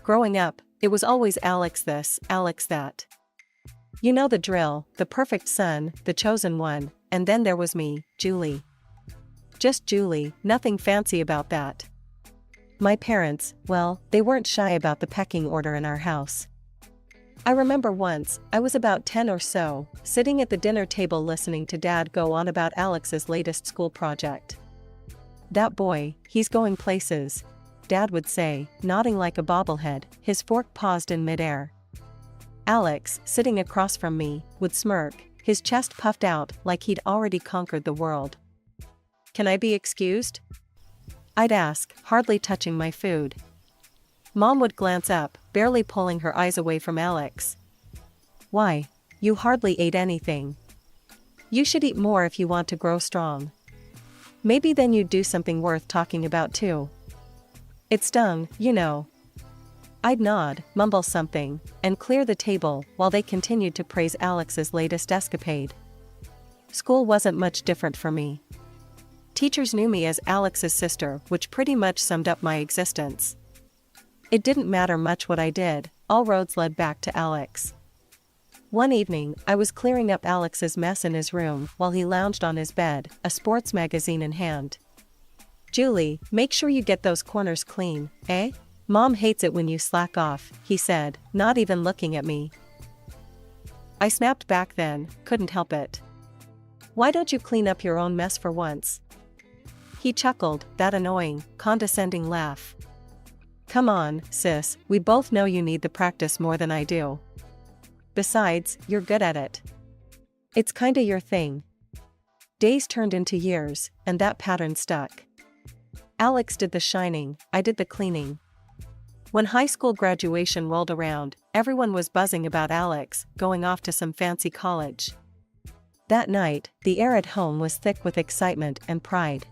Growing up, it was always Alex this, Alex that. You know the drill, the perfect son, the chosen one, and then there was me, Julie. Just Julie, nothing fancy about that. My parents, well, they weren't shy about the pecking order in our house. I remember once, I was about 10 or so, sitting at the dinner table listening to Dad go on about Alex's latest school project. That boy, he's going places, Dad would say, nodding like a bobblehead, his fork paused in midair. Alex, sitting across from me, would smirk, his chest puffed out like he'd already conquered the world. Can I be excused? I'd ask, hardly touching my food. Mom would glance up, barely pulling her eyes away from Alex. Why? You hardly ate anything. You should eat more if you want to grow strong. Maybe then you'd do something worth talking about too. It stung, you know. I'd nod, mumble something, and clear the table while they continued to praise Alex's latest escapade. School wasn't much different for me. Teachers knew me as Alex's sister, which pretty much summed up my existence. It didn't matter much what I did, all roads led back to Alex. One evening, I was clearing up Alex's mess in his room while he lounged on his bed, a sports magazine in hand. Julie, make sure you get those corners clean, eh? Mom hates it when you slack off, he said, not even looking at me. I snapped back then, couldn't help it. Why don't you clean up your own mess for once? He chuckled, that annoying, condescending laugh. Come on, sis, we both know you need the practice more than I do. Besides, you're good at it. It's kinda your thing. Days turned into years, and that pattern stuck. Alex did the shining, I did the cleaning. When high school graduation rolled around, everyone was buzzing about Alex, going off to some fancy college. That night, the air at home was thick with excitement and pride.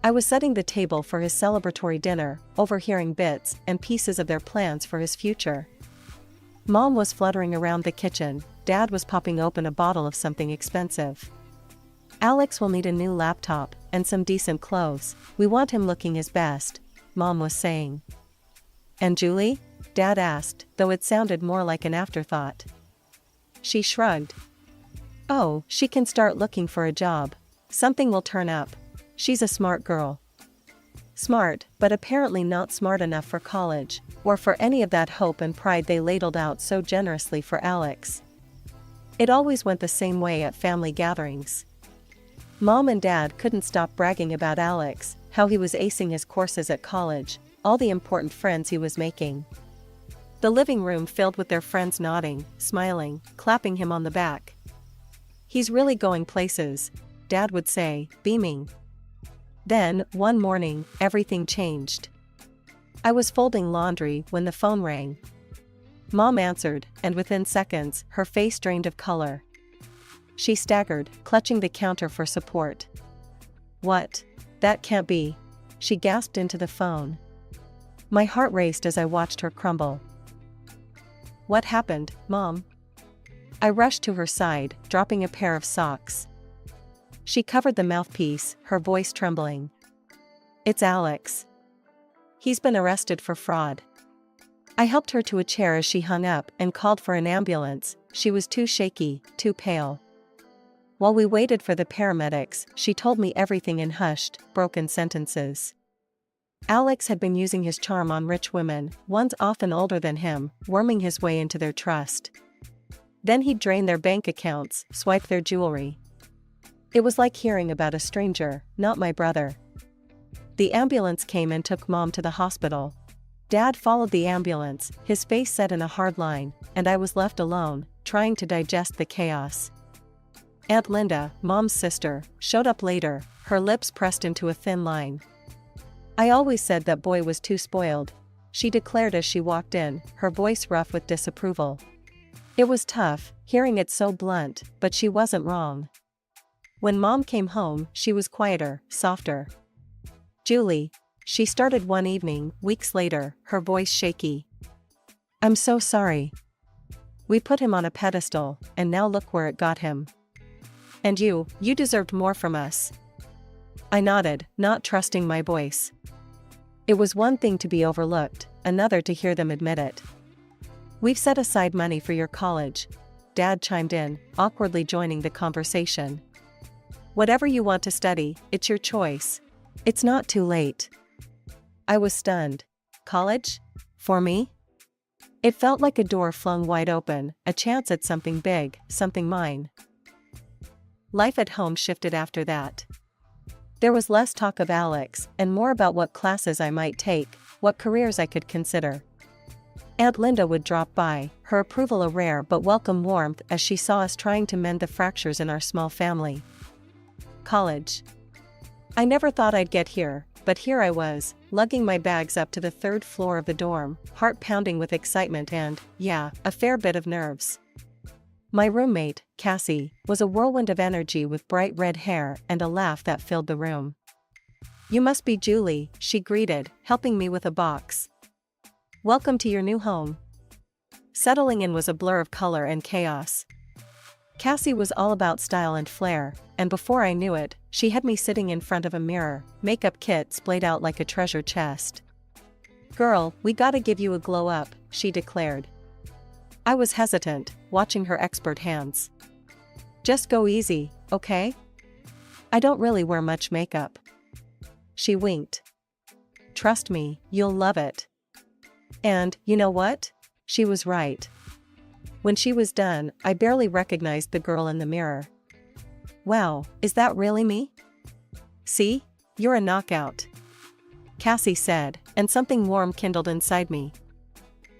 I was setting the table for his celebratory dinner, overhearing bits and pieces of their plans for his future. Mom was fluttering around the kitchen, Dad was popping open a bottle of something expensive. Alex will need a new laptop and some decent clothes, we want him looking his best, Mom was saying. And Julie? Dad asked, though it sounded more like an afterthought. She shrugged. Oh, she can start looking for a job. Something will turn up. She's a smart girl. Smart, but apparently not smart enough for college, or for any of that hope and pride they ladled out so generously for Alex. It always went the same way at family gatherings. Mom and Dad couldn't stop bragging about Alex, how he was acing his courses at college, all the important friends he was making. The living room filled with their friends nodding, smiling, clapping him on the back. He's really going places, Dad would say, beaming. Then, one morning, everything changed. I was folding laundry when the phone rang. Mom answered, and within seconds, her face drained of color. She staggered, clutching the counter for support. What? That can't be. She gasped into the phone. My heart raced as I watched her crumble. What happened, Mom? I rushed to her side, dropping a pair of socks. She covered the mouthpiece, her voice trembling. It's Alex. He's been arrested for fraud. I helped her to a chair as she hung up and called for an ambulance. She was too shaky, too pale. While we waited for the paramedics, she told me everything in hushed, broken sentences. Alex had been using his charm on rich women, ones often older than him, worming his way into their trust. Then he'd drain their bank accounts, swipe their jewelry. It was like hearing about a stranger, not my brother. The ambulance came and took Mom to the hospital. Dad followed the ambulance, his face set in a hard line, and I was left alone, trying to digest the chaos. Aunt Linda, Mom's sister, showed up later, her lips pressed into a thin line. I always said that boy was too spoiled, she declared as she walked in, her voice rough with disapproval. It was tough, hearing it so blunt, but she wasn't wrong. When Mom came home, she was quieter, softer. Julie, she started one evening, weeks later, her voice shaky. I'm so sorry. We put him on a pedestal, and now look where it got him. And you deserved more from us. I nodded, not trusting my voice. It was one thing to be overlooked, another to hear them admit it. "We've set aside money for your college," Dad chimed in, awkwardly joining the conversation. "Whatever you want to study, it's your choice. It's not too late." I was stunned. College? For me? It felt like a door flung wide open, a chance at something big, something mine. Life at home shifted after that. There was less talk of Alex, and more about what classes I might take, what careers I could consider. Aunt Linda would drop by, her approval a rare but welcome warmth as she saw us trying to mend the fractures in our small family. College. I never thought I'd get here, but here I was, lugging my bags up to the 3rd floor of the dorm, heart pounding with excitement and, yeah, a fair bit of nerves. My roommate, Cassie, was a whirlwind of energy with bright red hair and a laugh that filled the room. "You must be Julie," she greeted, helping me with a box. "Welcome to your new home." Settling in was a blur of color and chaos. Cassie was all about style and flair, and before I knew it, she had me sitting in front of a mirror, makeup kit splayed out like a treasure chest. "Girl, we gotta give you a glow up," she declared. I was hesitant, watching her expert hands. "Just go easy, okay? I don't really wear much makeup." She winked. "Trust me, you'll love it." And, you know what? She was right. When she was done, I barely recognized the girl in the mirror. "Wow, is that really me?" "See? You're a knockout," Cassie said, and something warm kindled inside me.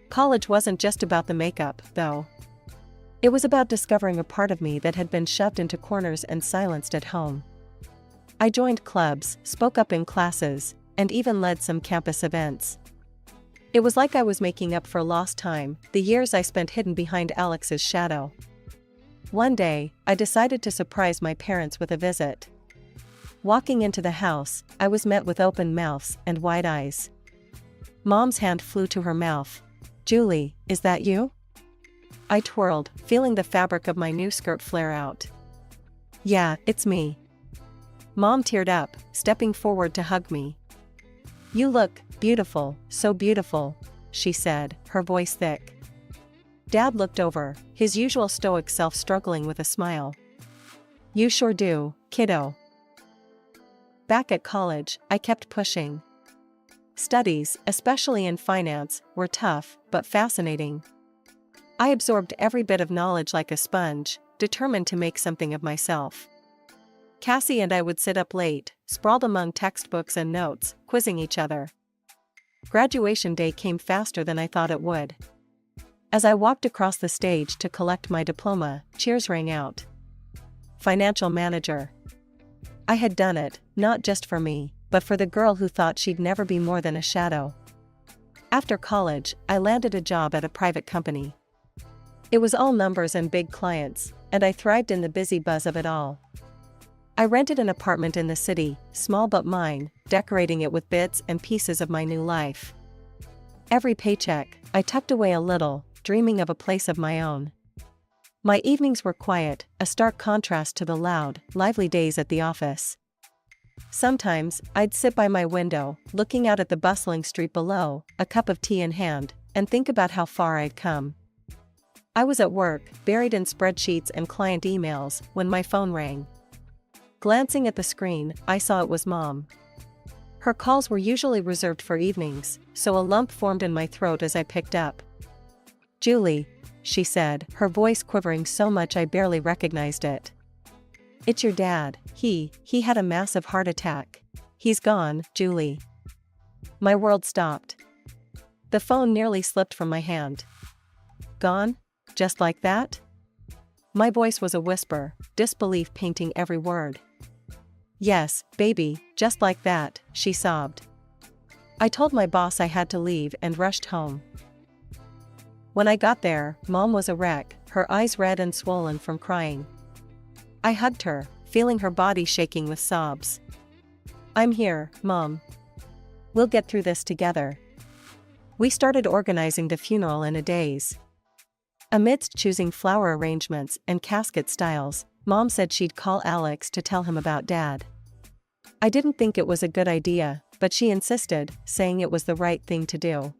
College wasn't just about the makeup, though. It was about discovering a part of me that had been shoved into corners and silenced at home. I joined clubs, spoke up in classes, and even led some campus events. It was like I was making up for lost time, the years I spent hidden behind Alex's shadow. One day, I decided to surprise my parents with a visit. Walking into the house, I was met with open mouths and wide eyes. Mom's hand flew to her mouth. "Julie, is that you?" I twirled, feeling the fabric of my new skirt flare out. "Yeah, it's me." Mom teared up, stepping forward to hug me. "You look beautiful, so beautiful," she said, her voice thick. Dad looked over, his usual stoic self struggling with a smile. "You sure do, kiddo." Back at college, I kept pushing. Studies, especially in finance, were tough, but fascinating. I absorbed every bit of knowledge like a sponge, determined to make something of myself. Cassie and I would sit up late, sprawled among textbooks and notes, quizzing each other. Graduation day came faster than I thought it would. As I walked across the stage to collect my diploma, cheers rang out. Financial manager. I had done it, not just for me, but for the girl who thought she'd never be more than a shadow. After college, I landed a job at a private company. It was all numbers and big clients, and I thrived in the busy buzz of it all. I rented an apartment in the city, small but mine, decorating it with bits and pieces of my new life. Every paycheck, I tucked away a little, dreaming of a place of my own. My evenings were quiet, a stark contrast to the loud, lively days at the office. Sometimes, I'd sit by my window, looking out at the bustling street below, a cup of tea in hand, and think about how far I'd come. I was at work, buried in spreadsheets and client emails, when my phone rang. Glancing at the screen, I saw it was Mom. Her calls were usually reserved for evenings, so a lump formed in my throat as I picked up. "Julie," she said, her voice quivering so much I barely recognized it. "It's your dad. He had a massive heart attack. He's gone, Julie." My world stopped. The phone nearly slipped from my hand. "Gone? Just like that?" My voice was a whisper, disbelief painting every word. "Yes, baby, just like that," she sobbed. I told my boss I had to leave and rushed home. When I got there, Mom was a wreck, her eyes red and swollen from crying. I hugged her, feeling her body shaking with sobs. "I'm here, Mom. We'll get through this together." We started organizing the funeral in a daze. Amidst choosing flower arrangements and casket styles, Mom said she'd call Alex to tell him about Dad. I didn't think it was a good idea, but she insisted, saying it was the right thing to do.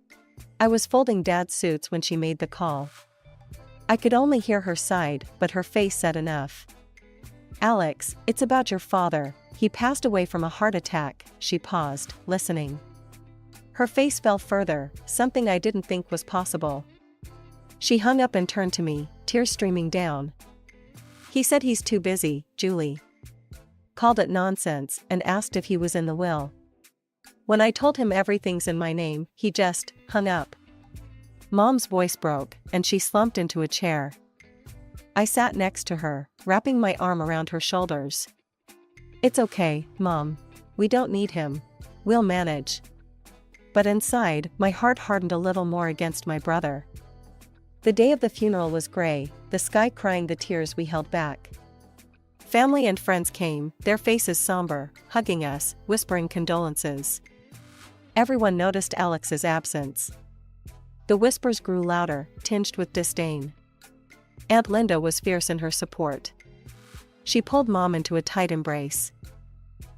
I was folding Dad's suits when she made the call. I could only hear her sigh, but her face said enough. "Alex, it's about your father. He passed away from a heart attack." She paused, listening. Her face fell further, something I didn't think was possible. She hung up and turned to me, tears streaming down. "He said he's too busy, Julie. Called it nonsense and asked if he was in the will. When I told him everything's in my name, he just hung up." Mom's voice broke, and she slumped into a chair. I sat next to her, wrapping my arm around her shoulders. "It's okay, Mom. We don't need him. We'll manage." But inside, my heart hardened a little more against my brother. The day of the funeral was gray, the sky crying the tears we held back. Family and friends came, their faces somber, hugging us, whispering condolences. Everyone noticed Alex's absence. The whispers grew louder, tinged with disdain. Aunt Linda was fierce in her support. She pulled Mom into a tight embrace.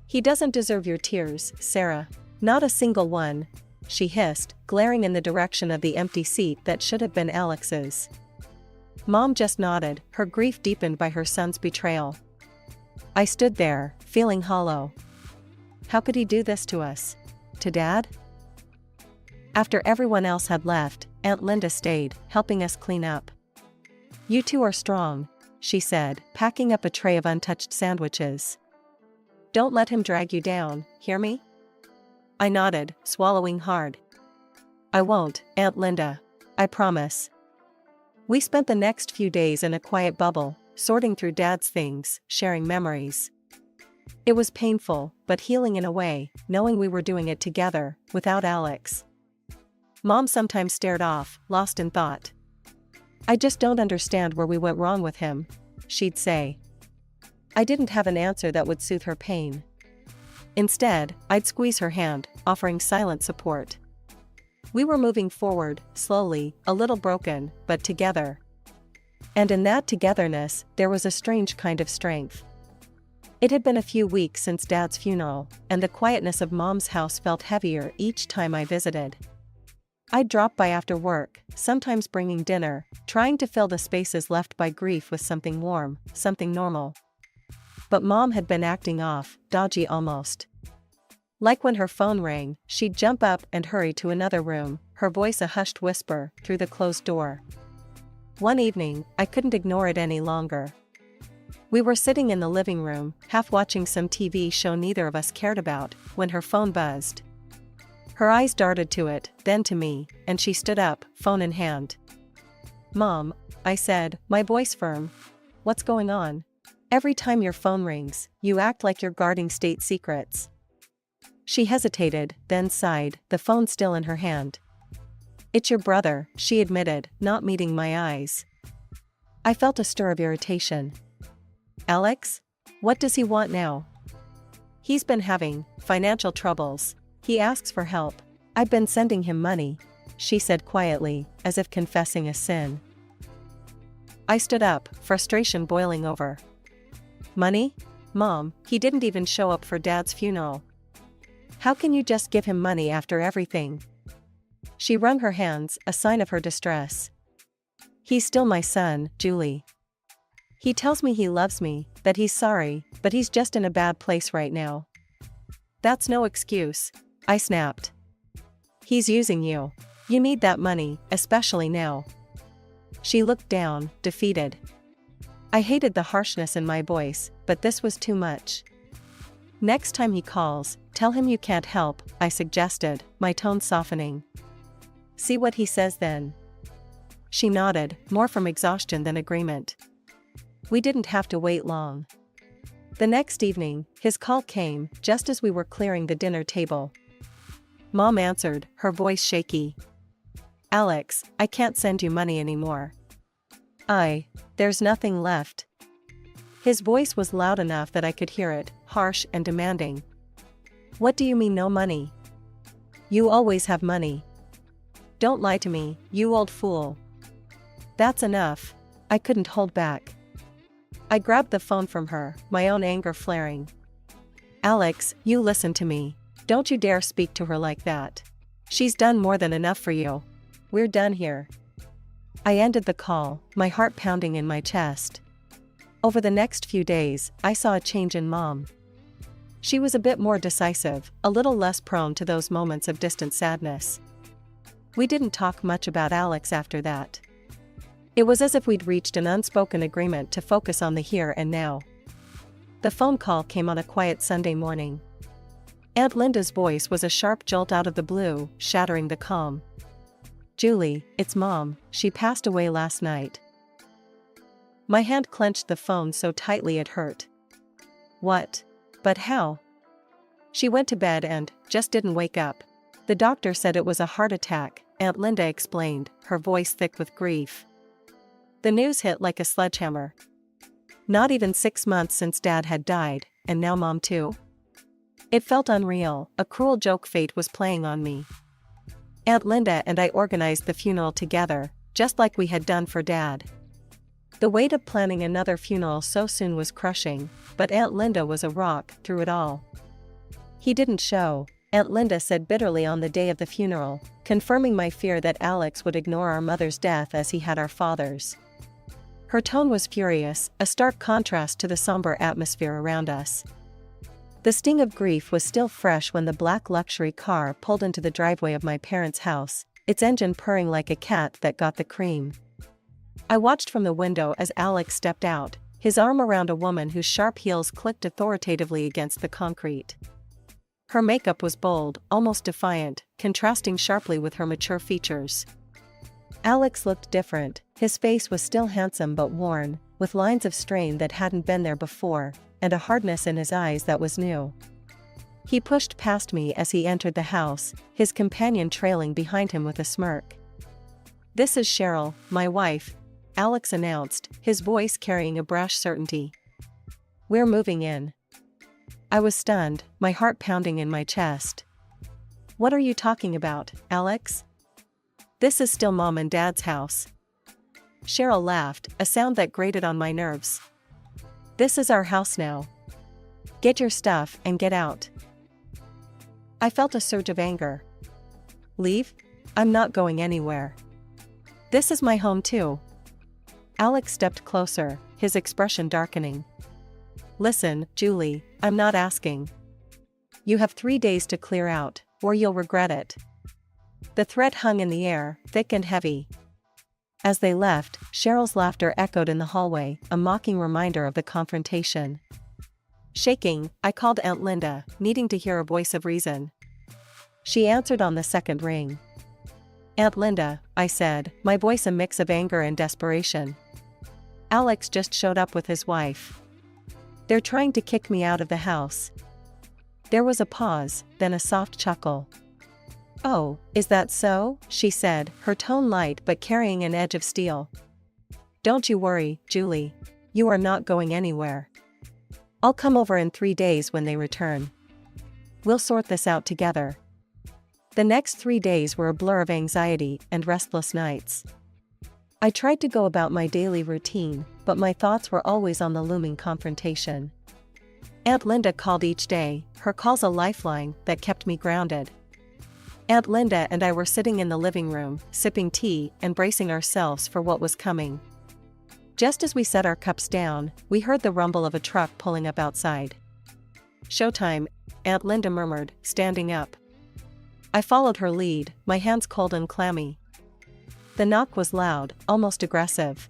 "He doesn't deserve your tears, Sarah. Not a single one," she hissed, glaring in the direction of the empty seat that should have been Alex's. Mom just nodded, her grief deepened by her son's betrayal. I stood there, feeling hollow. How could he do this to us? To Dad? After everyone else had left, Aunt Linda stayed, helping us clean up. "You two are strong," she said, packing up a tray of untouched sandwiches. "Don't let him drag you down, hear me?" I nodded, swallowing hard. "I won't, Aunt Linda. I promise." We spent the next few days in a quiet bubble, sorting through Dad's things, sharing memories. It was painful, but healing in a way, knowing we were doing it together, without Alex. Mom sometimes stared off, lost in thought. "I just don't understand where we went wrong with him," she'd say. I didn't have an answer that would soothe her pain. Instead, I'd squeeze her hand, offering silent support. We were moving forward, slowly, a little broken, but together. And in that togetherness, there was a strange kind of strength. It had been a few weeks since Dad's funeral, and the quietness of Mom's house felt heavier each time I visited. I'd drop by after work, sometimes bringing dinner, trying to fill the spaces left by grief with something warm, something normal. But Mom had been acting off, dodgy almost. Like when her phone rang, she'd jump up and hurry to another room, her voice a hushed whisper, through the closed door. One evening, I couldn't ignore it any longer. We were sitting in the living room, half watching some TV show neither of us cared about, when her phone buzzed. Her eyes darted to it, then to me, and she stood up, phone in hand. "Mom," I said, my voice firm. "What's going on? Every time your phone rings, you act like you're guarding state secrets." She hesitated, then sighed, the phone still in her hand. "It's your brother," she admitted, not meeting my eyes. I felt a stir of irritation. "Alex? What does he want now?" "He's been having financial troubles. He asks for help. I've been sending him money," she said quietly, as if confessing a sin. I stood up, frustration boiling over. "Money? Mom, he didn't even show up for Dad's funeral. How can you just give him money after everything?" She wrung her hands, a sign of her distress. "He's still my son, Julie. He tells me he loves me, that he's sorry, but he's just in a bad place right now." "That's no excuse," I snapped. "He's using you. You need that money, especially now." She looked down, defeated. I hated the harshness in my voice, but this was too much. "Next time he calls, tell him you can't help," I suggested, my tone softening. "See what he says then." She nodded, more from exhaustion than agreement. We didn't have to wait long. The next evening, his call came, just as we were clearing the dinner table. Mom answered, her voice shaky. "Alex, I can't send you money anymore." There's nothing left." His voice was loud enough that I could hear it, harsh and demanding. "What do you mean no money? You always have money. Don't lie to me, you old fool." "That's enough." I couldn't hold back. I grabbed the phone from her, my own anger flaring. Alex, you listen to me. Don't you dare speak to her like that. She's done more than enough for you. We're done here. I ended the call, my heart pounding in my chest. Over the next few days, I saw a change in Mom. She was a bit more decisive, a little less prone to those moments of distant sadness. We didn't talk much about Alex after that. It was as if we'd reached an unspoken agreement to focus on the here and now. The phone call came on a quiet Sunday morning. Aunt Linda's voice was a sharp jolt out of the blue, shattering the calm. "Julie, it's Mom. She passed away last night." My hand clenched the phone so tightly it hurt. "What? But how?" "She went to bed and just didn't wake up. The doctor said it was a heart attack," Aunt Linda explained, her voice thick with grief. The news hit like a sledgehammer. Not even 6 months since Dad had died, and now Mom too? It felt unreal, a cruel joke fate was playing on me. Aunt Linda and I organized the funeral together, just like we had done for Dad. The weight of planning another funeral so soon was crushing, but Aunt Linda was a rock through it all. "He didn't show," Aunt Linda said bitterly on the day of the funeral, confirming my fear that Alex would ignore our mother's death as he had our father's. Her tone was furious, a stark contrast to the somber atmosphere around us. The sting of grief was still fresh when the black luxury car pulled into the driveway of my parents' house, its engine purring like a cat that got the cream. I watched from the window as Alex stepped out, his arm around a woman whose sharp heels clicked authoritatively against the concrete. Her makeup was bold, almost defiant, contrasting sharply with her mature features. Alex looked different, his face was still handsome but worn, with lines of strain that hadn't been there before, and a hardness in his eyes that was new. He pushed past me as he entered the house, his companion trailing behind him with a smirk. "This is Cheryl, my wife," Alex announced, his voice carrying a brash certainty. "We're moving in." I was stunned, my heart pounding in my chest. "What are you talking about, Alex? This is still Mom and Dad's house." Cheryl laughed, a sound that grated on my nerves. "This is our house now. Get your stuff and get out." I felt a surge of anger. "Leave? I'm not going anywhere. This is my home too." Alex stepped closer, his expression darkening. "Listen, Julie, I'm not asking. You have 3 days to clear out, or you'll regret it." The threat hung in the air, thick and heavy. As they left, Cheryl's laughter echoed in the hallway, a mocking reminder of the confrontation. Shaking, I called Aunt Linda, needing to hear a voice of reason. She answered on the second ring. "Aunt Linda," I said, my voice a mix of anger and desperation. "Alex just showed up with his wife. They're trying to kick me out of the house." There was a pause, then a soft chuckle. "Oh, is that so?" she said, her tone light but carrying an edge of steel. "Don't you worry, Julie. You are not going anywhere. I'll come over in 3 days when they return. We'll sort this out together." The next 3 days were a blur of anxiety and restless nights. I tried to go about my daily routine, but my thoughts were always on the looming confrontation. Aunt Linda called each day, her calls a lifeline that kept me grounded. Aunt Linda and I were sitting in the living room, sipping tea and bracing ourselves for what was coming. Just as we set our cups down, we heard the rumble of a truck pulling up outside. "Showtime," Aunt Linda murmured, standing up. I followed her lead, my hands cold and clammy. The knock was loud, almost aggressive.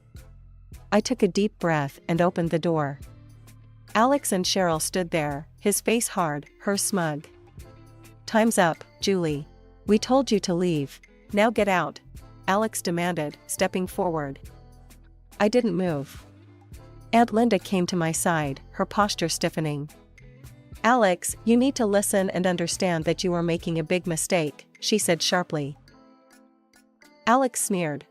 I took a deep breath and opened the door. Alex and Cheryl stood there, his face hard, hers smug. "Time's up, Julie. We told you to leave. Now get out," Alex demanded, stepping forward. I didn't move. Aunt Linda came to my side, her posture stiffening. "Alex, you need to listen and understand that you are making a big mistake," she said sharply. Alex sneered.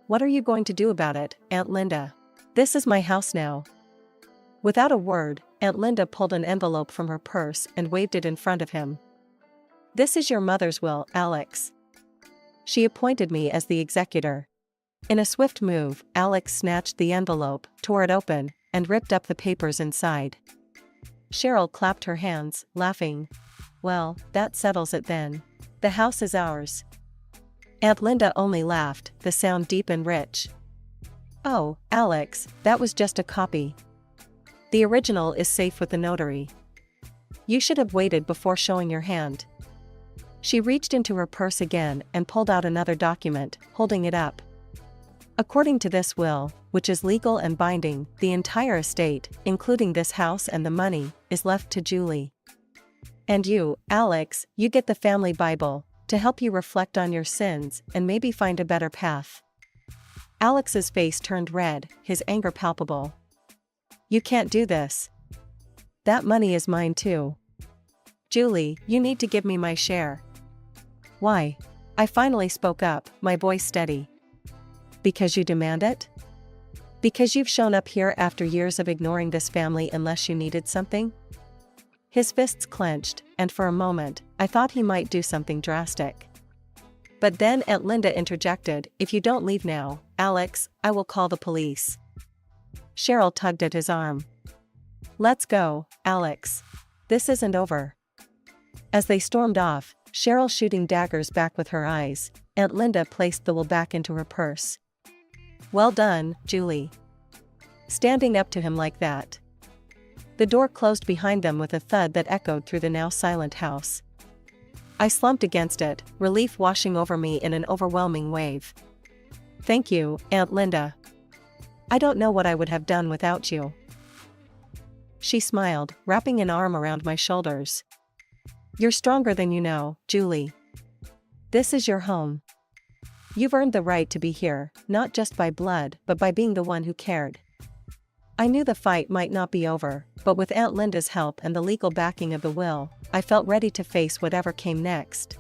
"What are you going to do about it, Aunt Linda? This is my house now." Without a word, Aunt Linda pulled an envelope from her purse and waved it in front of him. "This is your mother's will, Alex." She appointed me as the executor. In a swift move, Alex snatched the envelope, tore it open, and ripped up the papers inside. Cheryl clapped her hands, laughing. Well, that settles it then. The house is ours. Aunt Linda only laughed, the sound deep and rich. Oh, Alex, that was just a copy. The original is safe with the notary. You should have waited before showing your hand. She reached into her purse again and pulled out another document, holding it up. According to this will, which is legal and binding, the entire estate, including this house and the money, is left to Julie. And you, Alex, you get the family Bible, to help you reflect on your sins and maybe find a better path. Alex's face turned red, his anger palpable. You can't do this. That money is mine too. Julie, you need to give me my share. Why? I finally spoke up, my voice steady. Because you demand it? Because you've shown up here after years of ignoring this family unless you needed something? His fists clenched, and for a moment, I thought he might do something drastic. But then Aunt Linda interjected, if you don't leave now, Alex, I will call the police. Cheryl tugged at his arm. Let's go, Alex. This isn't over. As they stormed off, Cheryl shooting daggers back with her eyes, Aunt Linda placed the will back into her purse. Well done, Julie. Standing up to him like that. The door closed behind them with a thud that echoed through the now silent house. I slumped against it, relief washing over me in an overwhelming wave. Thank you, Aunt Linda. I don't know what I would have done without you. She smiled, wrapping an arm around my shoulders. You're stronger than you know, Julie. This is your home. You've earned the right to be here, not just by blood, but by being the one who cared. I knew the fight might not be over, but with Aunt Linda's help and the legal backing of the will, I felt ready to face whatever came next.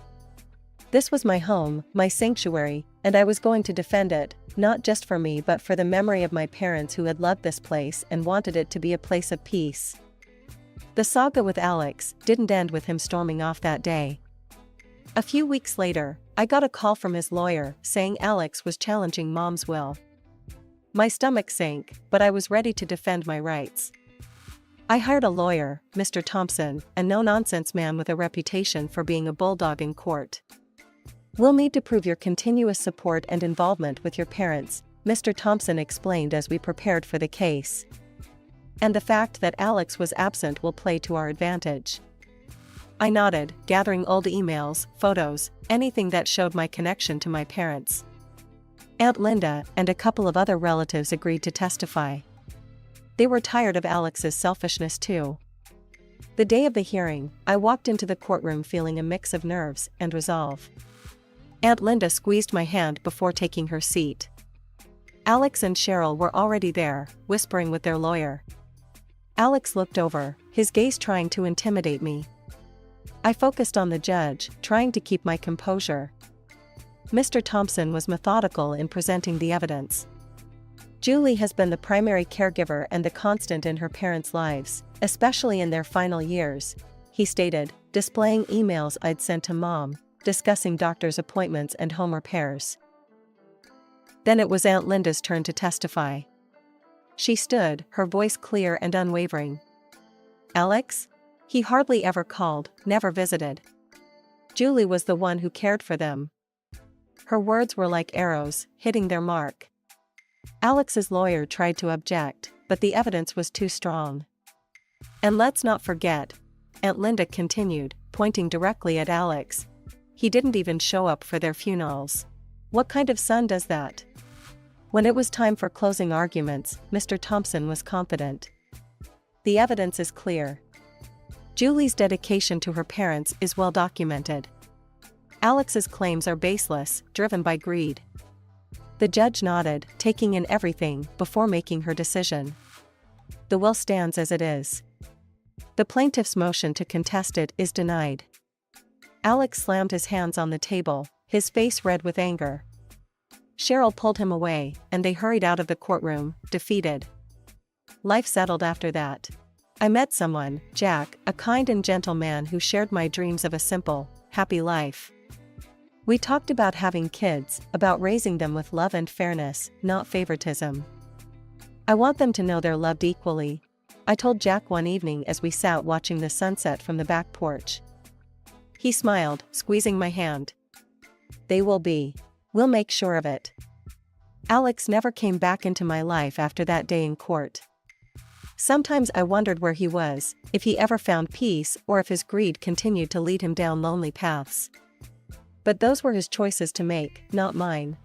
This was my home, my sanctuary, and I was going to defend it, not just for me but for the memory of my parents who had loved this place and wanted it to be a place of peace. The saga with Alex didn't end with him storming off that day. A few weeks later, I got a call from his lawyer saying Alex was challenging Mom's will. My stomach sank, but I was ready to defend my rights. I hired a lawyer, Mr. Thompson, a no-nonsense man with a reputation for being a bulldog in court. We'll need to prove your continuous support and involvement with your parents, Mr. Thompson explained as we prepared for the case. And the fact that Alex was absent will play to our advantage. I nodded, gathering old emails, photos, anything that showed my connection to my parents. Aunt Linda and a couple of other relatives agreed to testify. They were tired of Alex's selfishness too. The day of the hearing, I walked into the courtroom feeling a mix of nerves and resolve. Aunt Linda squeezed my hand before taking her seat. Alex and Cheryl were already there, whispering with their lawyer. Alex looked over, his gaze trying to intimidate me. I focused on the judge, trying to keep my composure. Mr. Thompson was methodical in presenting the evidence. Julie has been the primary caregiver and the constant in her parents' lives, especially in their final years, he stated, displaying emails I'd sent to Mom, discussing doctor's appointments and home repairs. Then it was Aunt Linda's turn to testify. She stood, her voice clear and unwavering. Alex? He hardly ever called, never visited. Julie was the one who cared for them. Her words were like arrows, hitting their mark. Alex's lawyer tried to object, but the evidence was too strong. And let's not forget, Aunt Linda continued, pointing directly at Alex. He didn't even show up for their funerals. What kind of son does that? When it was time for closing arguments, Mr. Thompson was confident. The evidence is clear. Julie's dedication to her parents is well documented. Alex's claims are baseless, driven by greed. The judge nodded, taking in everything before making her decision. The will stands as it is. The plaintiff's motion to contest it is denied. Alex slammed his hands on the table, his face red with anger. Cheryl pulled him away, and they hurried out of the courtroom, defeated. Life settled after that. I met someone, Jack, a kind and gentle man who shared my dreams of a simple, happy life. We talked about having kids, about raising them with love and fairness, not favoritism. I want them to know they're loved equally. I told Jack one evening as we sat watching the sunset from the back porch. He smiled, squeezing my hand. They will be. We'll make sure of it. Alex never came back into my life after that day in court. Sometimes I wondered where he was, if he ever found peace or if his greed continued to lead him down lonely paths. But those were his choices to make, not mine.